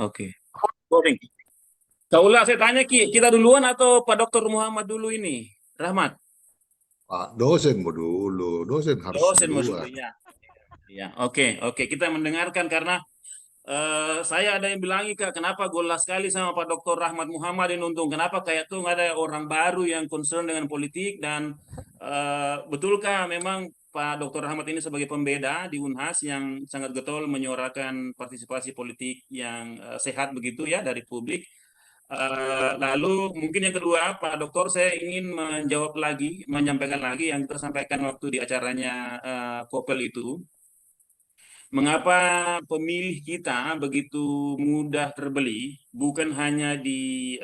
Oke. Boring. Kak Ula, saya tanya kita duluan atau Pak Dokter Muhammad dulu ini? Rahmat. Pak dosen mau dulu, dosen harus Dosen mau dulu duluan. ya. Ya, oke, oke. Kita mendengarkan karena saya ada yang bilang Kak, kenapa gola sekali sama Pak Dr. Rahmat Muhammad ini untung. Kenapa kayak tuh nggak ada orang baru yang concern dengan politik dan betulkah memang Pak Dr. Rahmat ini sebagai pembeda di Unhas yang sangat getol menyuarakan partisipasi politik yang sehat begitu ya dari publik. Lalu mungkin yang kedua, Pak Dokter, saya ingin menjawab lagi, menyampaikan lagi yang kita sampaikan waktu di acaranya Kopel itu. Mengapa pemilih kita begitu mudah terbeli, bukan hanya di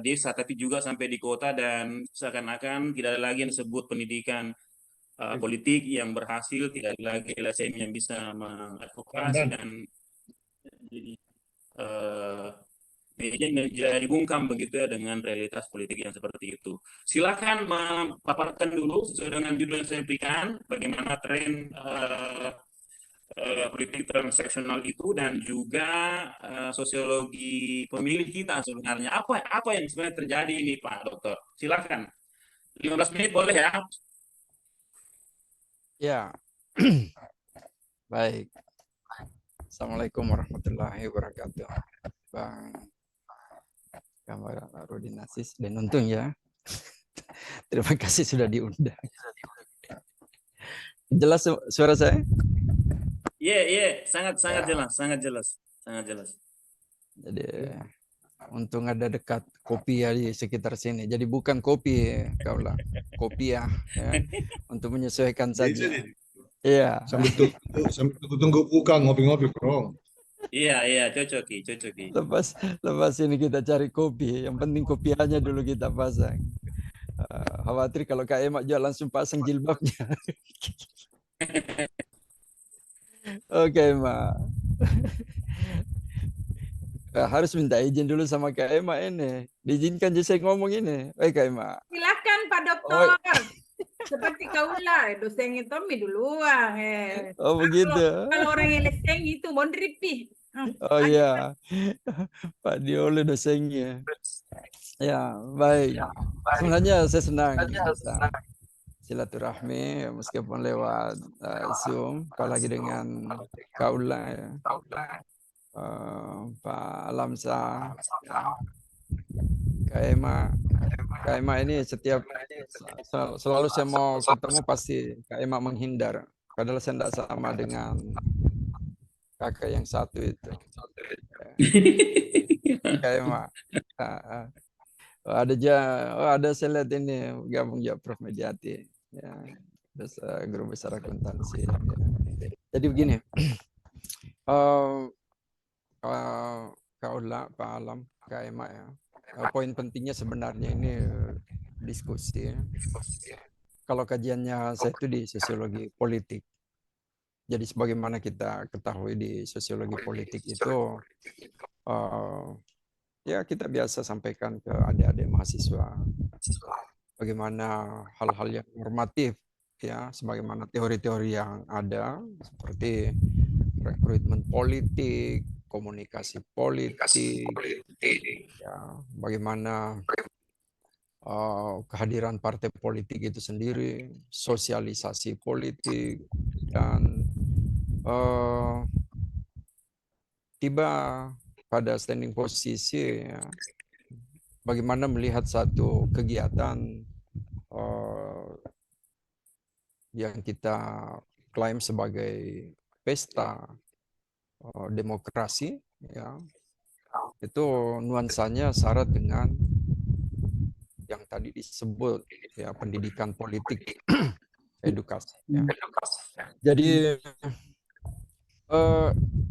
desa, tapi juga sampai di kota dan seakan-akan tidak ada lagi yang disebut pendidikan politik yang berhasil, tidak ada lagi LSM yang bisa mengadvokasi dan jadi eh, menjadi bungkam begitu ya dengan realitas politik yang seperti itu. Silakan memaparkan dulu sesuai dengan judul yang saya berikan, bagaimana tren politik transaksional itu dan juga sosiologi pemilih kita sebenarnya. Apa yang sebenarnya terjadi ini Pak Dokter? Silakan. 15 menit boleh ya? Ya, baik. Assalamualaikum warahmatullahi wabarakatuh. Bang Gambar Rudin Aziz dan untung ya. Terima kasih sudah diundang. Jelas suara saya? Iya, sangat jelas, sangat jelas. Jadi untung ada dekat kopi ya di sekitar sini. Jadi bukan kopi kaulah, kopiah ya, untuk menyesuaikan saja. Iya. Sambil tunggu buka ngopi-ngopi, Bro. Iya, cocok. Lepas ini kita cari kopi. Yang penting kopiahnya dulu kita pasang. Khawatir kalau Kak Emak juga langsung pasang jilbabnya. Oke, Mak. Harus minta izin dulu sama Kak Emak ini. Diizinkan je saya ngomong ini. Kak Emak. Silakan Pak Dokter. Seperti kaulah, dosen itu duluan. Oh begitu. Kalau orang yang leseng itu mondrip nih. Oh iya, Pak Diole dosennya. Ya, baik. Sebenarnya saya senang silaturahmi meskipun lewat Zoom, apalagi dengan Kaula ya. Pak Alamsa, Kak Ema ini setiap selalu saya mau ketemu pasti Kak Ema menghindar. Padahal saya tidak sama dengan kakak yang satu itu. Kak Ema. Ada saya lihat ini gabung ya Prof Mediati. Ya, guru besar akuntansi. Ya. Jadi begini. Kaulah Pak Alam, Kak Ema ya. Poin pentingnya sebenarnya ini diskusi. Kalau kajiannya saya itu di sosiologi politik. Jadi sebagaimana kita ketahui di sosiologi politik itu, ya kita biasa sampaikan ke adik-adik mahasiswa bagaimana hal-hal yang normatif, ya, sebagaimana teori-teori yang ada seperti rekrutmen politik, komunikasi politik, ya, bagaimana kehadiran partai politik itu sendiri, sosialisasi politik, dan tiba pada standing posisi ya, bagaimana melihat satu kegiatan yang kita klaim sebagai pesta demokrasi ya, itu nuansanya syarat dengan yang tadi disebut ya pendidikan politik edukasi ya. Jadi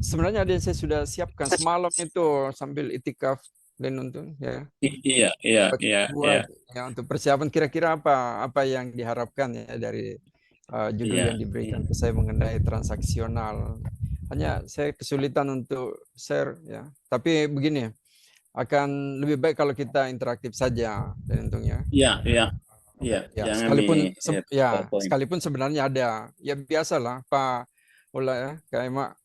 sebenarnya ada yang saya sudah siapkan semalam itu sambil itikaf dan nonton ya. Iya. Ya, untuk persiapan kira-kira apa yang diharapkan ya dari judul yang diberikan ke saya mengenai transaksional. Hanya saya kesulitan untuk share ya. Tapi begini, akan lebih baik kalau kita interaktif saja dan untungnya. Iya. Ya, sekalipun sebenarnya ada ya biasalah Pak Ola ya, Kak Emak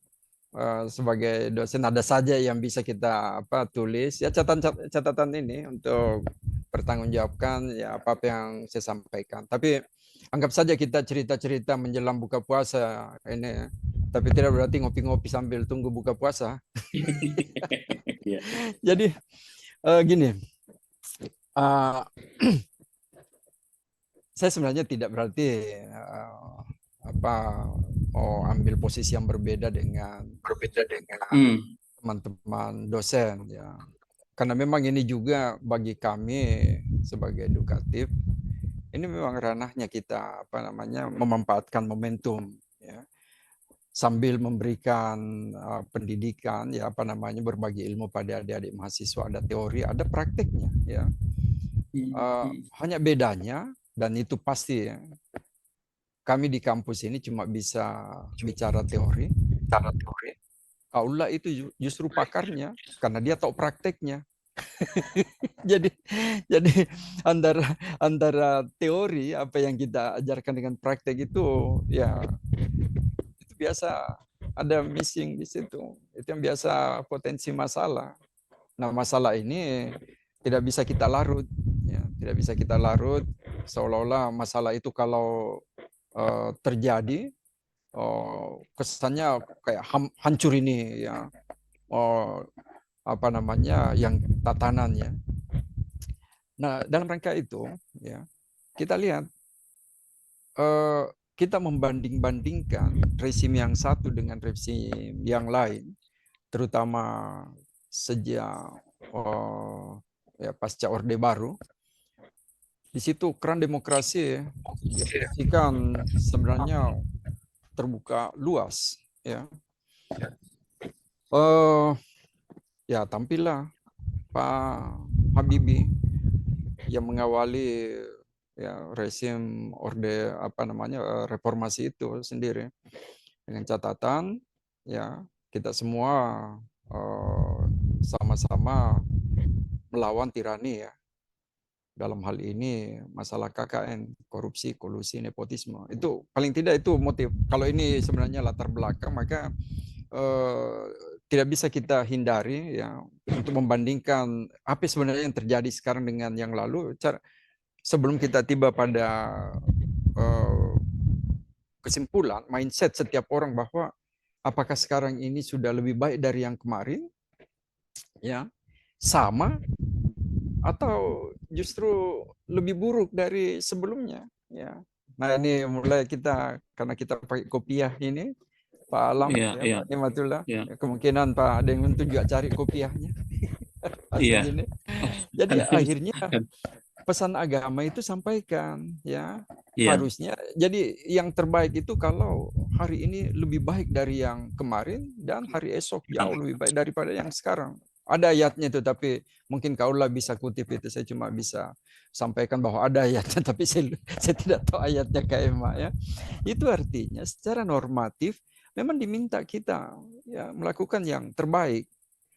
sebagai dosen ada saja yang bisa kita tulis ya, catatan ini untuk pertanggungjawabkan ya apa yang saya sampaikan. Tapi anggap saja kita cerita-cerita menjelang buka puasa ini, tapi tidak berarti ngopi-ngopi sambil tunggu buka puasa. Iya. Jadi gini, saya sebenarnya tidak berarti mau ambil posisi yang berbeda dengan teman-teman dosen ya. Karena memang ini juga bagi kami sebagai edukatif, ini memang ranahnya kita memanfaatkan momentum ya, sambil memberikan pendidikan ya berbagi ilmu pada adik-adik mahasiswa, ada teori, ada prakteknya ya. Hanya bedanya, dan itu pasti ya, kami di kampus ini cuma bisa bicara teori. Kaula itu justru pakarnya karena dia tahu prakteknya. jadi antara teori apa yang kita ajarkan dengan praktek itu ya itu biasa ada missing di situ. Itu yang biasa potensi masalah. Nah, masalah ini tidak bisa kita larut ya, tidak bisa kita larut seolah-olah masalah itu kalau terjadi kesannya kayak hancur ini ya, yang tatanannya. Nah, dalam rangka itu ya kita lihat kita membanding-bandingkan rezim yang satu dengan rezim yang lain, terutama sejak ya pasca Orde Baru. Di situ keran demokrasi kan sebenarnya terbuka luas ya. Ya tampillah Pak Habibie yang mengawali ya rezim orde reformasi itu sendiri, dengan catatan ya kita semua sama-sama melawan tirani ya. Dalam hal ini masalah KKN, korupsi, kolusi, nepotisme. Itu paling tidak itu motif. Kalau ini sebenarnya latar belakang, maka tidak bisa kita hindari ya untuk membandingkan apa sebenarnya yang terjadi sekarang dengan yang lalu. Sebelum kita tiba pada kesimpulan, mindset setiap orang bahwa apakah sekarang ini sudah lebih baik dari yang kemarin, ya, sama, atau justru lebih buruk dari sebelumnya ya. Nah, ini mulai kita, karena kita pakai kopiah ini Pak Alam Pak Nimatullah, kemungkinan Pak Deng untuk juga cari kopiahnya. Gini. Jadi akhirnya pesan agama itu sampaikan ya, harusnya jadi yang terbaik itu kalau hari ini lebih baik dari yang kemarin dan hari esok jauh lebih baik daripada yang sekarang. Ada ayatnya itu, tapi mungkin kaulah bisa kutip itu. Saya cuma bisa sampaikan bahwa ada ayatnya, tapi saya tidak tahu ayatnya KMA ya. Itu artinya secara normatif memang diminta kita ya melakukan yang terbaik.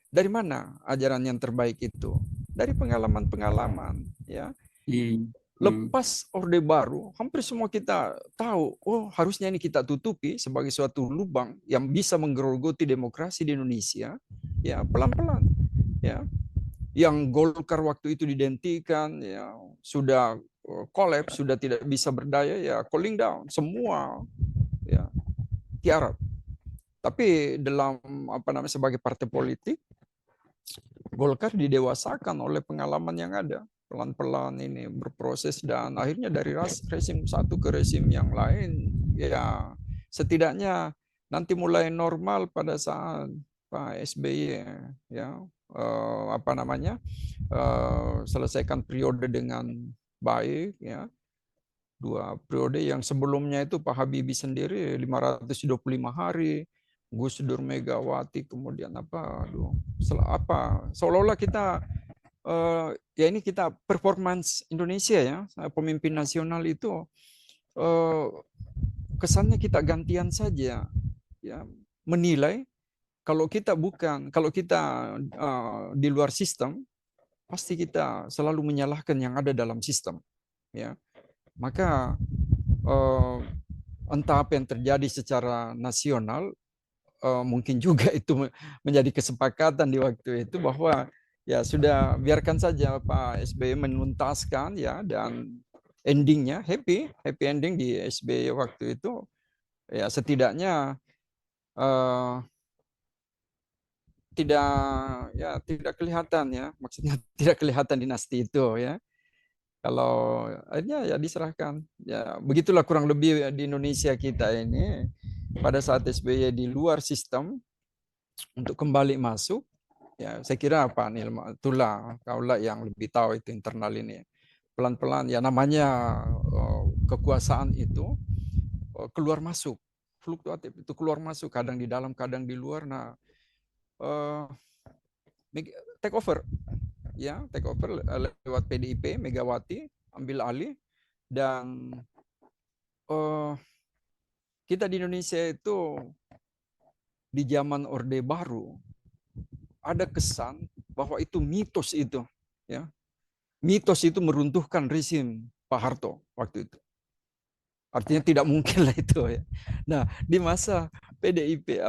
Dari mana ajaran yang terbaik itu? Dari pengalaman-pengalaman ya. Lepas Orde Baru, hampir semua kita tahu, oh harusnya ini kita tutupi sebagai suatu lubang yang bisa menggerogoti demokrasi di Indonesia. Ya, pelan-pelan. Ya. Yang Golkar waktu itu didentikan, ya sudah kolaps, sudah tidak bisa berdaya, ya cooling down semua, ya tiarap. Tapi dalam sebagai partai politik, Golkar didewasakan oleh pengalaman yang ada. Pelan-pelan ini berproses dan akhirnya dari rezim satu ke rezim yang lain, ya setidaknya nanti mulai normal pada saat Pak SBY ya selesaikan periode dengan baik ya. 2 periode yang sebelumnya itu Pak Habibie sendiri 525 hari, Gus Dur, Megawati, kemudian seolah-olah kita ya ini kita performance Indonesia ya, pemimpin nasional itu kesannya kita gantian saja ya, menilai kalau kita di luar sistem, pasti kita selalu menyalahkan yang ada dalam sistem ya. Maka entah apa yang terjadi secara nasional, mungkin juga itu menjadi kesepakatan di waktu itu bahwa ya sudah biarkan saja Pak SBY menuntaskan ya, dan endingnya happy ending di SBY waktu itu ya, setidaknya tidak kelihatan ya, maksudnya tidak kelihatan dinasti itu ya. Kalau akhirnya ya diserahkan. Ya begitulah kurang lebih di Indonesia kita ini pada saat SBY di luar sistem untuk kembali masuk. Ya saya kira Pak Nilma itulah kaulah yang lebih tahu itu internal ini. Pelan-pelan ya, namanya kekuasaan itu keluar masuk, fluktuatif itu keluar masuk, kadang di dalam kadang di luar. Nah, take over ya, take over lewat PDIP, Megawati ambil alih, dan kita di Indonesia itu di zaman Orde Baru ada kesan bahwa itu mitos itu ya, mitos itu meruntuhkan rezim Pak Harto waktu itu. Artinya tidak mungkin lah itu ya. Nah, di masa PDIP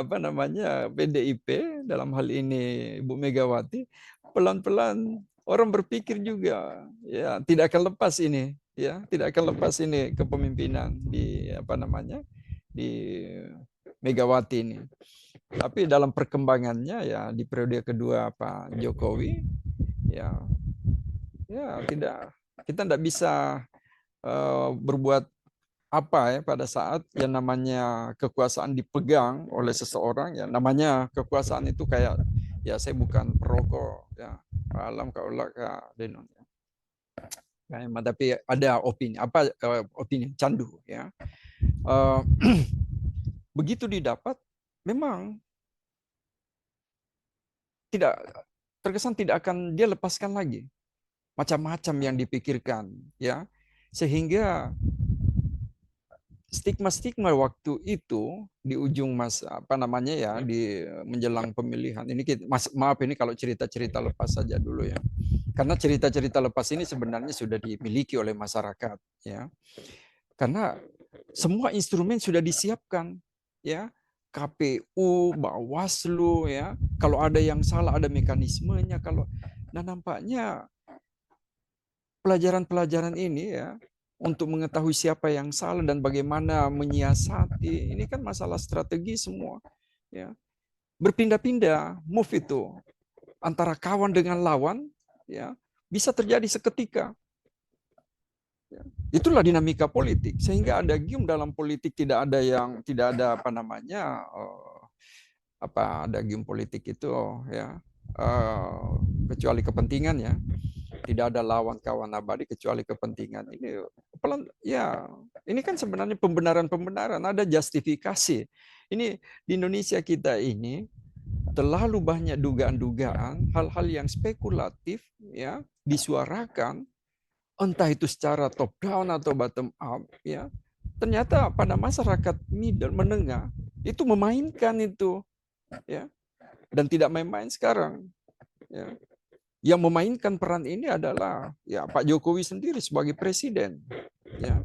PDIP dalam hal ini Bu Megawati, pelan-pelan orang berpikir juga ya tidak akan lepas ini ya, tidak akan lepas ini kepemimpinan di di Megawati ini. Tapi dalam perkembangannya ya di periode kedua Pak Jokowi ya kita tidak bisa berbuat apa ya pada saat yang namanya kekuasaan dipegang oleh seseorang ya, namanya kekuasaan itu kayak ya, saya bukan perokok ya, alam kaulah ka denon ya. Tapi ada opini opini candu ya. Begitu didapat memang terkesan tidak akan dia lepaskan lagi, macam-macam yang dipikirkan ya, sehingga stigma waktu itu di ujung masa di menjelang pemilihan ini maaf ini kalau cerita-cerita lepas saja dulu ya, karena cerita-cerita lepas ini sebenarnya sudah dimiliki oleh masyarakat ya, karena semua instrumen sudah disiapkan ya, KPU, Bawaslu ya, kalau ada yang salah ada mekanismenya. Nah nampaknya pelajaran-pelajaran ini ya, untuk mengetahui siapa yang salah dan bagaimana menyiasati, ini kan masalah strategi semua ya, berpindah-pindah move itu antara kawan dengan lawan ya, bisa terjadi seketika ya. Itulah dinamika politik, sehingga ada game dalam politik, tidak ada ada game politik itu ya, kecuali kepentingan ya. Tidak ada lawan kawan abadi kecuali kepentingan. Ini kan sebenarnya pembenaran, ada justifikasi. Ini di Indonesia kita ini terlalu banyak dugaan-dugaan, hal-hal yang spekulatif ya disuarakan, entah itu secara top down atau bottom up ya. Ternyata pada masyarakat middle menengah itu memainkan itu ya, dan tidak main-main sekarang ya. Yang memainkan peran ini adalah ya Pak Jokowi sendiri sebagai presiden. Ya.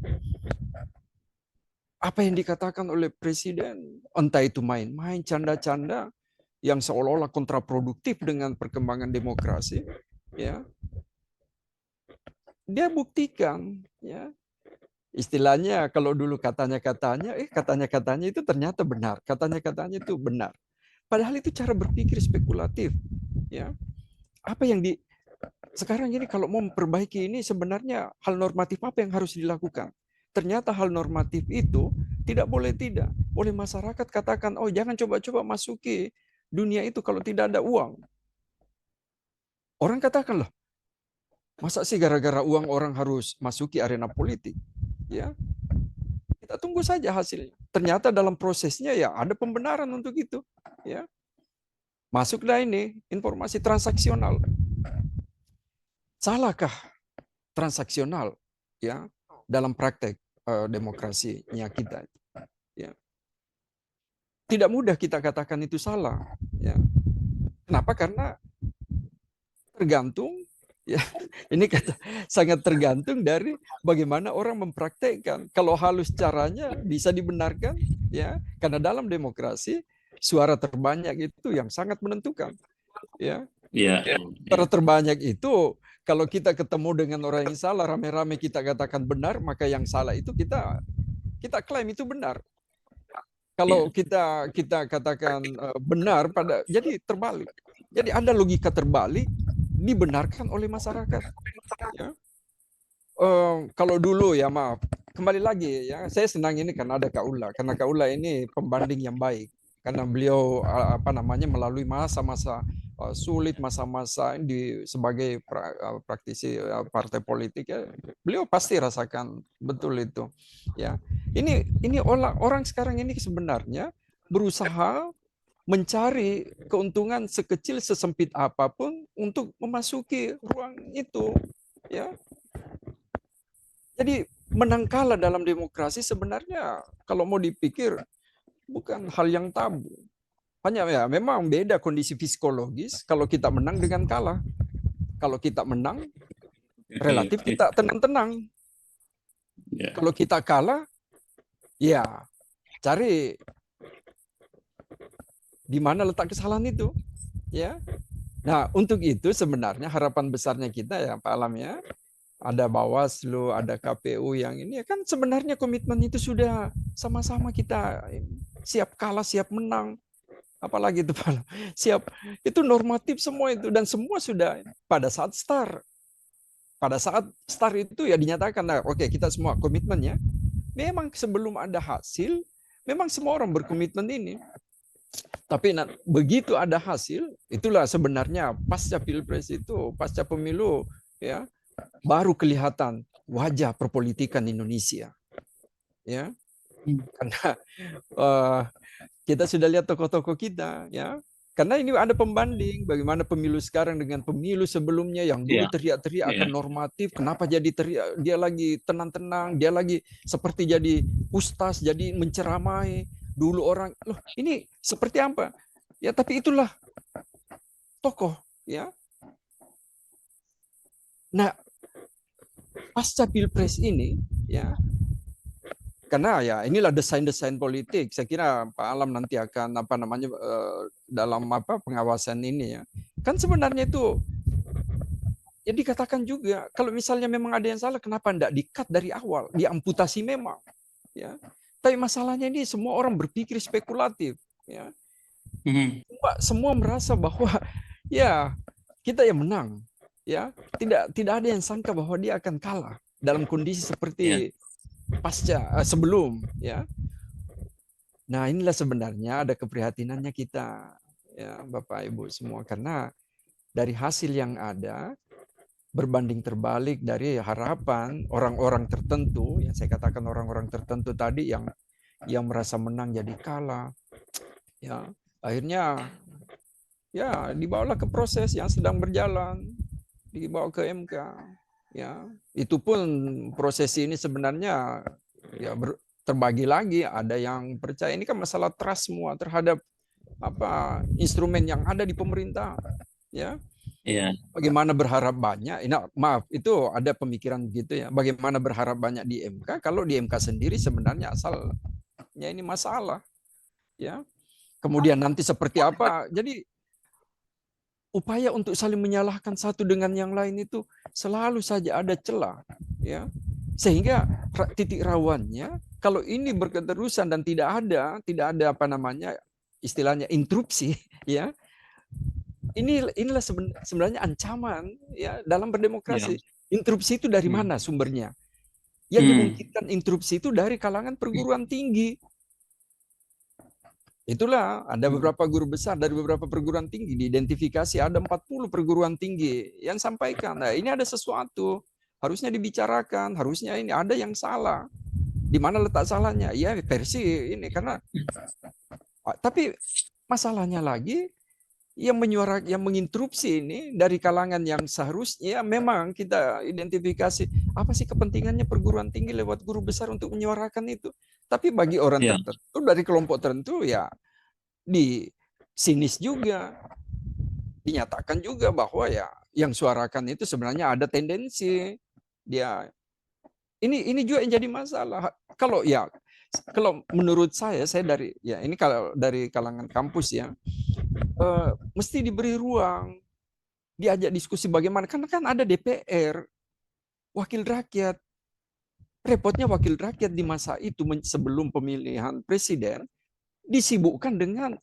Apa yang dikatakan oleh presiden, entah itu main-main, canda-canda yang seolah-olah kontraproduktif dengan perkembangan demokrasi, ya. Dia buktikan, ya. Istilahnya kalau dulu katanya-katanya itu ternyata benar, katanya-katanya itu benar. Padahal itu cara berpikir spekulatif, ya. Apa yang sekarang ini kalau mau memperbaiki ini sebenarnya hal normatif apa yang harus dilakukan? Ternyata hal normatif itu tidak boleh masyarakat katakan, oh jangan coba-coba masuki dunia itu kalau tidak ada uang. Orang katakan loh, masa sih gara-gara uang orang harus masuki arena politik? Ya, kita tunggu saja hasilnya. Ternyata dalam prosesnya ya ada pembenaran untuk itu. Ya. Masuklah ini informasi transaksional. Salahkah transaksional ya dalam praktek demokrasinya kita? Ya. Tidak mudah kita katakan itu salah. Ya. Kenapa? Karena tergantung. Ya, ini sangat tergantung dari bagaimana orang mempraktekkan. Kalau halus caranya bisa dibenarkan, ya, karena dalam demokrasi suara terbanyak itu yang sangat menentukan. Ya, Iya. suara terbanyak itu kalau kita ketemu dengan orang yang salah, rame-rame kita katakan benar, maka yang salah itu kita klaim itu benar. Kalau kita katakan benar jadi terbalik. Jadi ada logika terbalik dibenarkan oleh masyarakat. Ya. Kalau dulu ya maaf, kembali lagi ya, saya senang ini karena ada Kak Ula, karena Kak Ula ini pembanding yang baik, karena beliau melalui masa-masa sulit, masa-masa sebagai praktisi partai politik ya, beliau pasti rasakan betul itu. Ya, ini orang sekarang ini sebenarnya berusaha mencari keuntungan sekecil sesempit apapun untuk memasuki ruang itu, ya. Jadi menang kalah dalam demokrasi sebenarnya kalau mau dipikir bukan hal yang tabu. Hanya ya memang beda kondisi psikologis kalau kita menang dengan kalah. Kalau kita menang relatif kita tenang-tenang. Kalau kita kalah ya cari di mana letak kesalahan itu, ya. Nah, untuk itu sebenarnya harapan besarnya kita ya Pak Alam ya, ada Bawaslu, ada KPU yang ini kan sebenarnya komitmen itu sudah sama-sama kita siap kalah, siap menang. Apalagi itu Pak Alam, siap itu normatif semua itu dan semua sudah pada saat start. Pada saat start itu ya dinyatakan, nah, oke, kita semua komitmennya. Memang sebelum ada hasil, memang semua orang berkomitmen ini. Tapi begitu ada hasil, itulah sebenarnya pasca Pilpres itu, pasca pemilu, ya, baru kelihatan wajah perpolitikan Indonesia. Ya. Karena kita sudah lihat tokoh-tokoh kita, ya. Karena ini ada pembanding bagaimana pemilu sekarang dengan pemilu sebelumnya yang dulu teriak-teriak akan normatif, kenapa jadi teriak, dia lagi tenang-tenang, dia lagi seperti jadi ustaz, jadi menceramai. Dulu orang, loh ini seperti apa? Ya tapi itulah tokoh, ya. Nah, pasca Pilpres ini, ya, karena ya inilah desain-desain politik. Saya kira Pak Alam nanti akan dalam pengawasan ini ya. Kan sebenarnya itu ya dikatakan juga kalau misalnya memang ada yang salah, kenapa enggak di-cut dari awal, diamputasi memang, ya. Tapi masalahnya ini semua orang berpikir spekulatif, ya. Semua merasa bahwa ya kita yang menang, ya. Tidak ada yang sangka bahwa dia akan kalah dalam kondisi seperti sebelum, ya. Nah, inilah sebenarnya ada keprihatinannya kita, ya Bapak Ibu semua, karena dari hasil yang ada berbanding terbalik dari harapan orang-orang tertentu, yang saya katakan orang-orang tertentu tadi yang merasa menang jadi kalah, ya. Akhirnya ya dibawalah ke proses yang sedang berjalan, dibawa ke MK, ya. Itu pun proses ini sebenarnya ya terbagi lagi, ada yang percaya ini kan masalah trust semua terhadap instrumen yang ada di pemerintah, ya. Bagaimana berharap banyak, maaf itu ada pemikiran gitu ya, bagaimana berharap banyak di MK kalau di MK sendiri sebenarnya asalnya ini masalah, ya. Kemudian nanti seperti apa, jadi upaya untuk saling menyalahkan satu dengan yang lain itu selalu saja ada celah, ya. Sehingga titik rawannya kalau ini berketerusan dan tidak ada istilahnya interupsi, ya. Inilah sebenarnya ancaman ya dalam berdemokrasi. Interupsi itu dari mana sumbernya? Yang dimungkinkan interupsi itu dari kalangan perguruan tinggi. Itulah ada beberapa guru besar dari beberapa perguruan tinggi diidentifikasi, ada 40 perguruan tinggi yang sampaikan, nah ini ada sesuatu harusnya dibicarakan, harusnya ini ada yang salah. Di mana letak salahnya? Ya versi ini karena tapi masalahnya lagi yang menginterupsi ini dari kalangan yang seharusnya memang kita identifikasi apa sih kepentingannya perguruan tinggi lewat guru besar untuk menyuarakan itu. Tapi bagi orang tertentu dari kelompok tertentu ya di sinis juga dinyatakan juga bahwa ya yang suarakan itu sebenarnya ada tendensi dia ini juga yang jadi masalah. Kalau ya kalau menurut saya dari ya ini kalau dari kalangan kampus ya, mesti diberi ruang, diajak diskusi bagaimana, karena kan ada DPR, wakil rakyat. Repotnya wakil rakyat di masa itu sebelum pemilihan presiden disibukkan dengan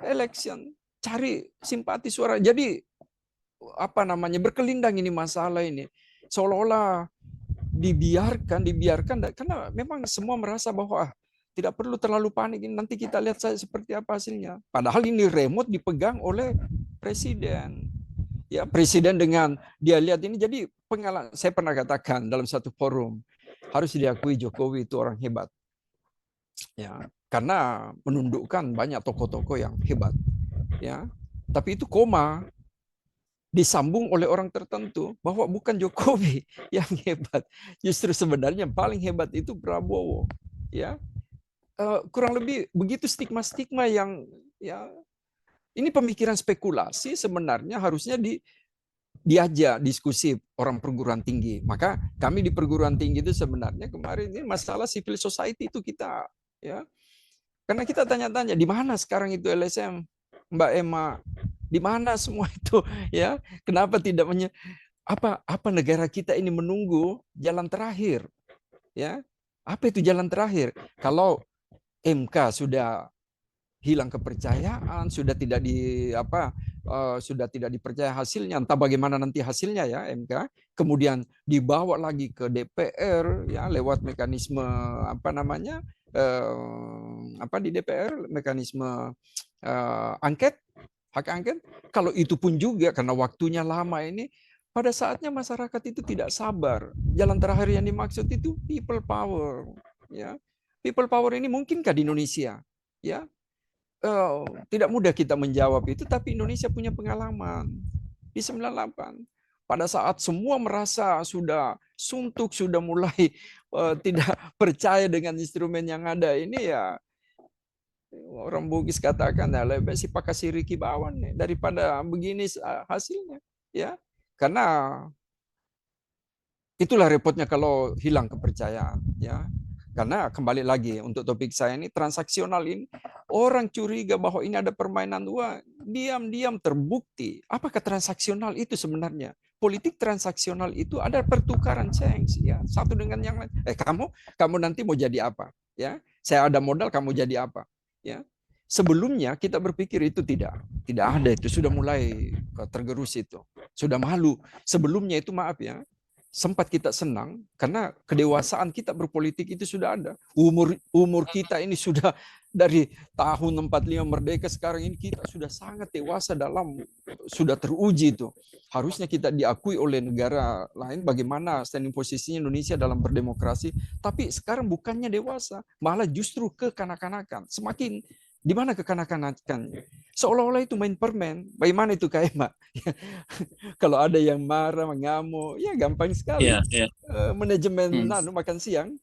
election, cari simpati suara. Jadi apa namanya, berkelindang ini masalah ini, seolah-olah dibiarkan karena memang semua merasa bahwa tidak perlu terlalu panik, nanti kita lihat saja seperti apa hasilnya. Padahal ini remote dipegang oleh presiden. Ya, presiden dengan dia lihat ini, jadi pengalaman saya pernah katakan dalam satu forum, harus diakui Jokowi itu orang hebat. Ya, karena menundukkan banyak tokoh-tokoh yang hebat. Ya. Tapi itu koma disambung oleh orang tertentu bahwa bukan Jokowi yang hebat. Justru sebenarnya yang paling hebat itu Prabowo. Ya. Kurang lebih begitu stigma-stigma yang ya, ini pemikiran spekulasi sebenarnya harusnya diajak diskusi orang perguruan tinggi. Maka kami di perguruan tinggi itu sebenarnya kemarin ini masalah civil society itu kita ya. Karena kita tanya-tanya di mana sekarang itu LSM, Mbak Emma, di mana semua itu ya? Kenapa tidak apa negara kita ini menunggu jalan terakhir? Ya. Apa itu jalan terakhir? Kalau MK sudah hilang kepercayaan, sudah tidak dipercaya hasilnya, entah bagaimana nanti hasilnya ya MK, kemudian dibawa lagi ke DPR ya lewat mekanisme di DPR mekanisme angket, hak angket. Kalau itu pun juga karena waktunya lama ini, pada saatnya masyarakat itu tidak sabar. Jalan terakhir yang dimaksud itu people power ya. People power ini mungkinkah di Indonesia? Ya, tidak mudah kita menjawab itu, tapi Indonesia punya pengalaman di 98. Pada saat semua merasa sudah suntuk, sudah mulai tidak percaya dengan instrumen yang ada ini ya, orang Bugis katakan ya lebih si pakasi Riki Bawan nih, daripada begini hasilnya ya. Karena itulah repotnya kalau hilang kepercayaan ya. Karena kembali lagi untuk topik saya ini, transaksional ini, orang curiga bahwa ini ada permainan uang, diam-diam terbukti. Apakah transaksional itu sebenarnya? Politik transaksional itu ada pertukaran change ya, satu dengan yang lain. Kamu nanti mau jadi apa? Ya, saya ada modal, kamu jadi apa? Ya. Sebelumnya kita berpikir itu tidak ada, itu sudah mulai tergerus itu. Sudah malu. Sebelumnya itu maaf ya, sempat kita senang karena kedewasaan kita berpolitik itu sudah ada. Umur kita ini sudah dari tahun 45 merdeka, sekarang ini kita sudah sangat dewasa sudah teruji itu. Harusnya kita diakui oleh negara lain bagaimana standing posisinya Indonesia dalam berdemokrasi, tapi sekarang bukannya dewasa, malah justru kekanak-kanakan. Semakin di mana kekanak-kanakan? Seolah-olah itu main permen. Bagaimana itu Kak Emma? Kalau ada yang marah, mengamuk, ya gampang sekali. Manajemen makan siang.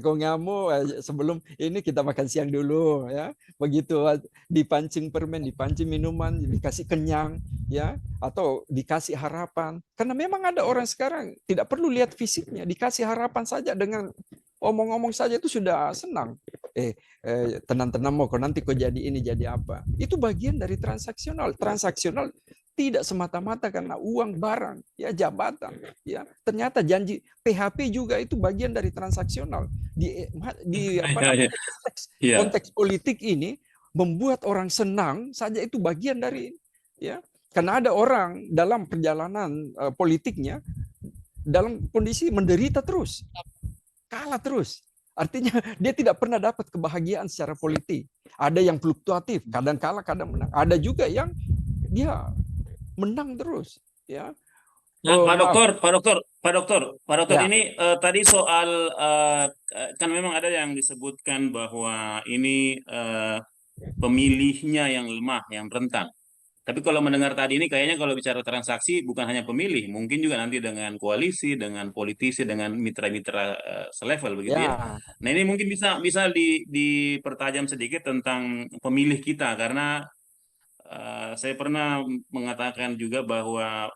Kau ngamuk, sebelum ini kita makan siang dulu ya. Begitu dipancing permen, dipancing minuman, dikasih kenyang ya, atau dikasih harapan. Karena memang ada orang sekarang tidak perlu lihat fisiknya, dikasih harapan saja, dengan omong-omong saja itu sudah senang. Tenang-tenang mau kau nanti kau jadi ini jadi apa. Itu bagian dari transaksional. Transaksional tidak semata-mata karena uang, barang, ya jabatan, ya. Ternyata janji PHP juga itu bagian dari transaksional. Konteks politik ini membuat orang senang saja itu bagian dari, ya. Karena ada orang dalam perjalanan politiknya dalam kondisi menderita terus, kalah terus. Artinya dia tidak pernah dapat kebahagiaan secara politik. Ada yang fluktuatif, kadang kalah, kadang menang. Ada juga yang dia menang terus, ya. Pak Dokter, Ya. ini tadi soal kan memang ada yang disebutkan bahwa ini pemilihnya yang lemah, yang rentan. Tapi kalau mendengar tadi ini kayaknya kalau bicara transaksi bukan hanya pemilih, mungkin juga nanti dengan koalisi, dengan politisi, dengan mitra-mitra selevel begitu ya. Ya. Nah ini mungkin bisa dipertajam sedikit tentang pemilih kita, karena saya pernah mengatakan juga bahwa